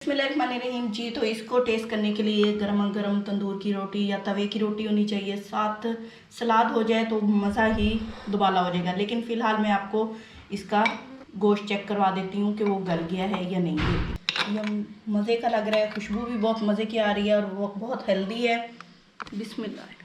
बिस्मिल्लाहिर्रहमानिर्रहीम जी। तो इसको टेस्ट करने के लिए गरम गरम तंदूर की रोटी या तवे की रोटी होनी चाहिए, साथ सलाद हो जाए तो मज़ा ही दुबाला हो जाएगा। लेकिन फ़िलहाल मैं आपको इसका गोश्त चेक करवा देती हूँ कि वो गल गया है या नहीं। ये मज़े का लग रहा है, खुशबू भी बहुत मज़े की आ रही है और वो बहुत हेल्दी है। बिस्मिल्लाह।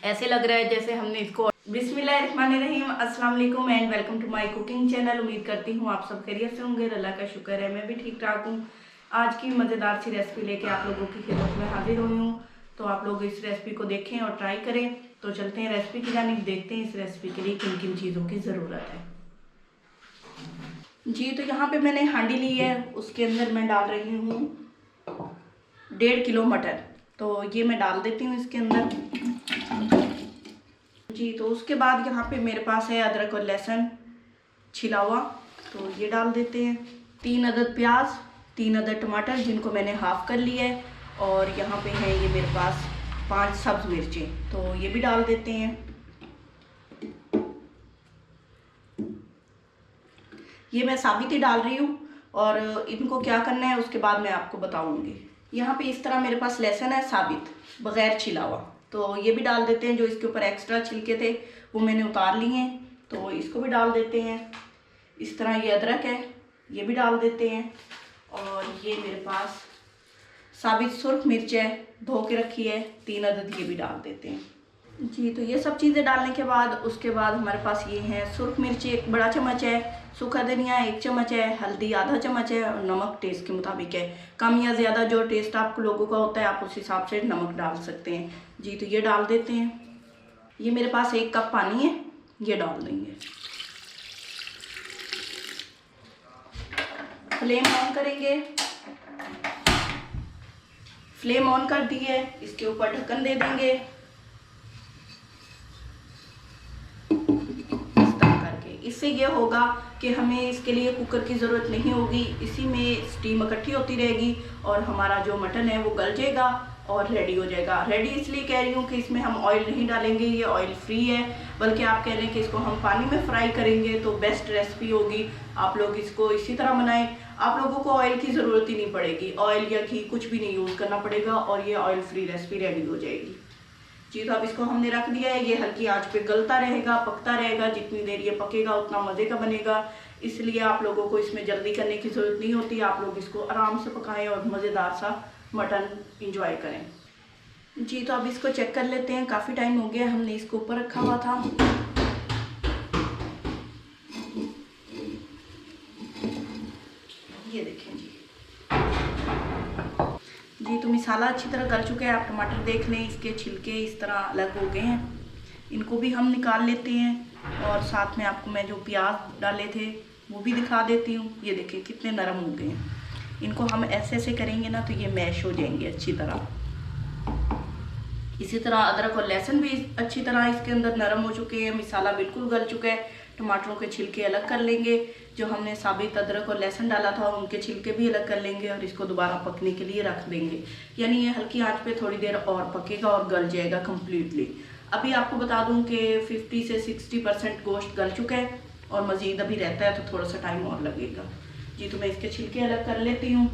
ऐसे लग रहा है जैसे हमने इसको। बिस्मिल्लाहिर्रहमानिर्रहीम, अस्सलाम वालेकुम and welcome to my cooking channel. उम्मीद करती हूँ आप सब खैरियत से होंगे। अल्लाह का शुक्र है मैं भी ठीक ठाक हूँ। आज की मज़ेदार सी रेसिपी लेके आप लोगों की खिदमत में हाजिर हुई हूँ। तो आप लोग इस रेसिपी को देखें और ट्राई करें। तो चलते हैं रेसिपी की जानिब, देखते हैं इस रेसिपी के लिए किन किन चीज़ों की ज़रूरत है। जी तो यहाँ पे मैंने हांडी ली है, उसके अंदर मैं डाल रही हूँ 1.5 किलो मटर। तो ये मैं डाल देती हूँ इसके अंदर जी। तो उसके बाद यहाँ पे मेरे पास है अदरक और लहसुन छिला हुआ, तो ये डाल देते हैं। 3 अदद प्याज, 3 अदद टमाटर जिनको मैंने हाफ कर लिया है, और यहाँ पे है ये मेरे पास 5 सब्ज मिर्चें, तो ये भी डाल देते हैं। ये मैं साबित ही डाल रही हूँ और इनको क्या करना है उसके बाद मैं आपको बताऊंगी। यहाँ पे इस तरह मेरे पास लहसुन है साबित, बगैर छिला हुआ, तो ये भी डाल देते हैं। जो इसके ऊपर एक्स्ट्रा छिलके थे वो मैंने उतार लिए हैं, तो इसको भी डाल देते हैं। इस तरह ये अदरक है, ये भी डाल देते हैं। और ये मेरे पास साबित सुर्ख मिर्च है, धो के रखी है 3 अदद, ये भी डाल देते हैं जी। तो ये सब चीज़ें डालने के बाद उसके बाद हमारे पास ये हैं सुर्ख मिर्ची 1 बड़ा चम्मच है, सूखा धनिया 1 चम्मच है, हल्दी आधा चम्मच है, और नमक टेस्ट के मुताबिक है। कम या ज़्यादा जो टेस्ट आप लोगों का होता है आप उस हिसाब से नमक डाल सकते हैं जी। तो ये डाल देते हैं। ये मेरे पास 1 कप पानी है, ये डाल देंगे। फ्लेम ऑन करेंगे। फ्लेम ऑन कर दी है, इसके ऊपर ढक्कन दे देंगे। इससे ये होगा कि हमें इसके लिए कुकर की ज़रूरत नहीं होगी, इसी में स्टीम इकट्ठी होती रहेगी और हमारा जो मटन है वो गल जाएगा और रेडी हो जाएगा। रेडी इसलिए कह रही हूँ कि इसमें हम ऑयल नहीं डालेंगे, ये ऑयल फ्री है, बल्कि आप कह रहे हैं कि इसको हम पानी में फ्राई करेंगे तो बेस्ट रेसिपी होगी। आप लोग इसको इसी तरह बनाएं, आप लोगों को ऑयल की ज़रूरत ही नहीं पड़ेगी, ऑयल या घी कुछ भी नहीं यूज़ करना पड़ेगा और ये ऑयल फ्री रेसिपी रेडी हो जाएगी जी। तो अब इसको हमने रख दिया है, ये हल्की आंच पे गलता रहेगा, पकता रहेगा। जितनी देर ये पकेगा उतना मज़े का बनेगा, इसलिए आप लोगों को इसमें जल्दी करने की ज़रूरत नहीं होती। आप लोग इसको आराम से पकाएं और मज़ेदार सा मटन इंजॉय करें जी। तो अब इसको चेक कर लेते हैं, काफ़ी टाइम हो गया हमने इसको ऊपर रखा हुआ था। ये देखें जी, तो मसाला अच्छी तरह गल चुका है। आप टमाटर देख लें, इसके छिलके इस तरह अलग हो गए हैं, इनको भी हम निकाल लेते हैं। और साथ में आपको मैं जो प्याज डाले थे वो भी दिखा देती हूँ। ये देखिए कितने नरम हो गए हैं, इनको हम ऐसे ऐसे करेंगे ना तो ये मैश हो जाएंगे अच्छी तरह। इसी तरह अदरक और लहसुन भी अच्छी तरह इसके अंदर नरम हो चुके हैं, मसाला बिल्कुल गल चुका है। टमाटरों के छिलके अलग कर लेंगे, जो हमने साबित अदरक और लहसुन डाला था उनके छिलके भी अलग कर लेंगे और इसको दोबारा पकने के लिए रख देंगे। यानी ये हल्की आंच पे थोड़ी देर और पकेगा और गल जाएगा कम्प्लीटली। अभी आपको बता दूं कि 50 से 60% गोश्त गल चुका है और मज़ीद अभी रहता है, तो थोड़ा सा टाइम और लगेगा जी। तो मैं इसके छिलके अलग कर लेती हूँ।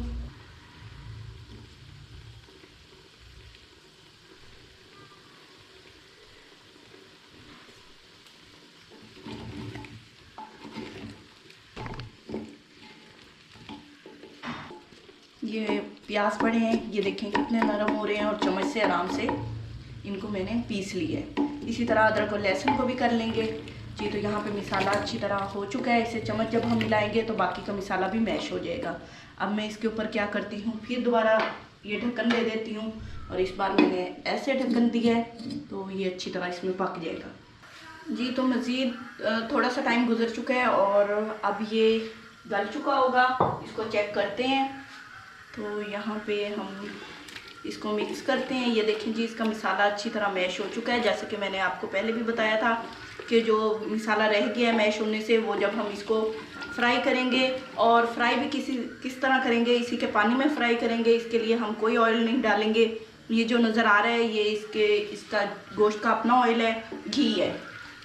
ये प्याज पड़े हैं, ये देखें कितने नरम हो रहे हैं और चम्मच से आराम से इनको मैंने पीस लिया है। इसी तरह अदरक और लहसुन को भी कर लेंगे जी। तो यहाँ पे मसाला अच्छी तरह हो चुका है, इसे चम्मच जब हम मिलाएंगे तो बाकी का मसाला भी मैश हो जाएगा। अब मैं इसके ऊपर क्या करती हूँ, फिर दोबारा ये ढक्कन दे देती हूँ और इस बार मैंने ऐसे ढक्कन दिया है तो ये अच्छी तरह इसमें पक जाएगा जी। तो मज़ीद थोड़ा सा टाइम गुजर चुका है और अब ये गल चुका होगा, इसको चेक करते हैं। तो यहाँ पे हम इसको मिक्स करते हैं। ये देखें जी, इसका मसाला अच्छी तरह मैश हो चुका है। जैसे कि मैंने आपको पहले भी बताया था कि जो मसाला रह गया है मैश होने से, वो जब हम इसको फ्राई करेंगे, और फ्राई भी किस तरह करेंगे, इसी के पानी में फ्राई करेंगे। इसके लिए हम कोई ऑयल नहीं डालेंगे। ये जो नज़र आ रहा है ये इसका गोश्त का अपना ऑयल है, घी है।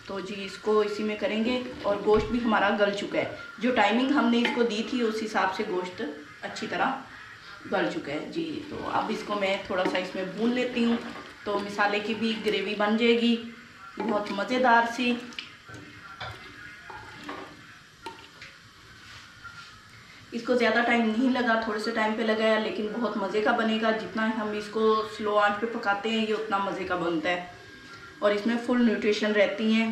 तो जी इसको इसी में करेंगे। और गोश्त भी हमारा गल चुका है, जो टाइमिंग हमने इसको दी थी उस हिसाब से गोश्त अच्छी तरह गल चुका है जी। तो अब इसको मैं थोड़ा सा इसमें भून लेती हूँ, तो मिसाले की भी ग्रेवी बन जाएगी बहुत मज़ेदार सी। इसको ज़्यादा टाइम नहीं लगा, थोड़े से टाइम पे लगाया, लेकिन बहुत मज़े का बनेगा। जितना हम इसको स्लो आंच पे पकाते हैं ये उतना मज़े का बनता है, और इसमें फुल न्यूट्रिशन रहती हैं।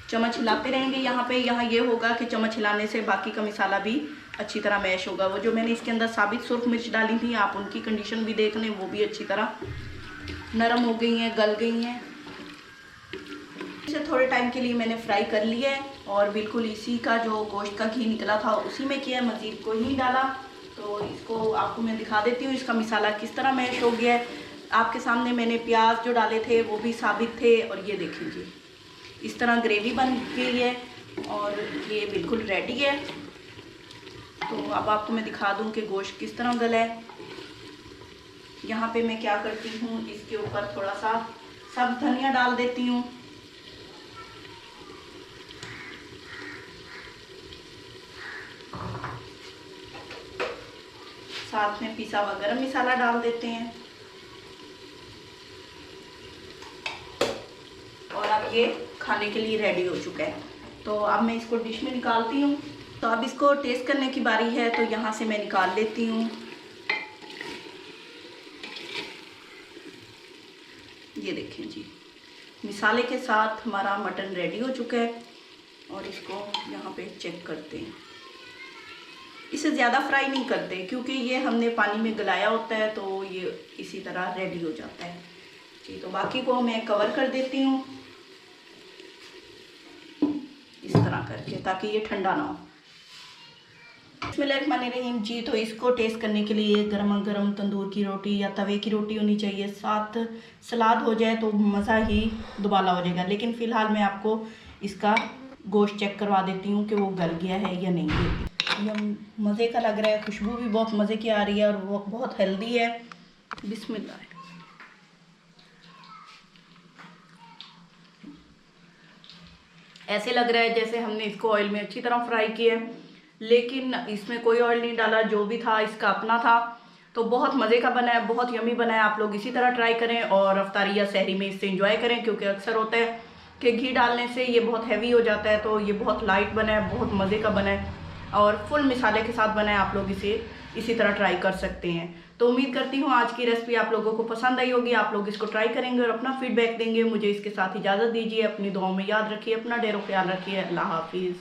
चम्मच हिलाते रहेंगे यहाँ ये होगा कि चम्मच हिलाने से बाकी का मसाला भी अच्छी तरह मैश होगा। वो जो मैंने इसके अंदर साबित सुर्ख मिर्च डाली थी, आप उनकी कंडीशन भी देख लें, वो भी अच्छी तरह नरम हो गई हैं, गल गई हैं। इसे थोड़े टाइम के लिए मैंने फ्राई कर लिया है, और बिल्कुल इसी का जो गोश्त का घी निकला था उसी में किया, मज़ीद कोई नहीं डाला। तो इसको आपको मैं दिखा देती हूँ इसका मसाला किस तरह मैश हो गया है। आपके सामने मैंने प्याज जो डाले थे वो भी साबित थे, और ये देखें जी इस तरह ग्रेवी बन गई है, और ये बिल्कुल रेडी है। तो अब आपको मैं दिखा दूं कि गोश्त किस तरह गला है। यहाँ पे मैं क्या करती हूँ, इसके ऊपर थोड़ा सा सब धनिया डाल देती हूँ, साथ में पिसा हुआ गरम मसाला डाल देते हैं, और अब ये खाने के लिए रेडी हो चुका है। तो अब मैं इसको डिश में निकालती हूँ। तो अब इसको टेस्ट करने की बारी है, तो यहाँ से मैं निकाल लेती हूँ। ये देखें जी मसाले के साथ हमारा मटन रेडी हो चुका है, और इसको यहाँ पे चेक करते हैं। इसे ज़्यादा फ्राई नहीं करते क्योंकि ये हमने पानी में गलाया होता है, तो ये इसी तरह रेडी हो जाता है जी। तो बाकी को मैं कवर कर देती हूँ इस तरह करके, ताकि ये ठंडा ना हो। बिस्मिल्लाहिर्रहमानिर्रहीम जी। तो इसको टेस्ट करने के लिए गर्मा गर्म तंदूर की रोटी या तवे की रोटी होनी चाहिए, साथ सलाद हो जाए तो मज़ा ही दुबाला हो जाएगा। लेकिन फ़िलहाल मैं आपको इसका गोश्त चेक करवा देती हूँ कि वो गल गया है या नहीं। ये मज़े का लग रहा है, खुशबू भी बहुत मज़े की आ रही है, और वो बहुत हेल्दी है। बिस्मिल्लाह। ऐसे लग रहा है जैसे हमने इसको ऑयल में अच्छी तरह फ्राई किया है, लेकिन इसमें कोई ऑयल नहीं डाला, जो भी था इसका अपना था। तो बहुत मज़े का बना है, बहुत यमी बना है। आप लोग इसी तरह ट्राई करें और अफ्तारी या सहरी में इससे एंजॉय करें, क्योंकि अक्सर होता है कि घी डालने से ये बहुत हैवी हो जाता है। तो ये बहुत लाइट बना है, बहुत मज़े का बना है, और फुल मसाले के साथ बना है। आप लोग इसे इसी तरह ट्राई कर सकते हैं। तो उम्मीद करती हूँ आज की रेसिपी आप लोगों को पसंद आई होगी। आप लोग इसको ट्राई करेंगे और अपना फीडबैक देंगे। मुझे इसके साथ इजाज़त दीजिए। अपनी दुआओं में याद रखिए, अपना ढेरों ख्याल रखिए। अल्लाह हाफिज़।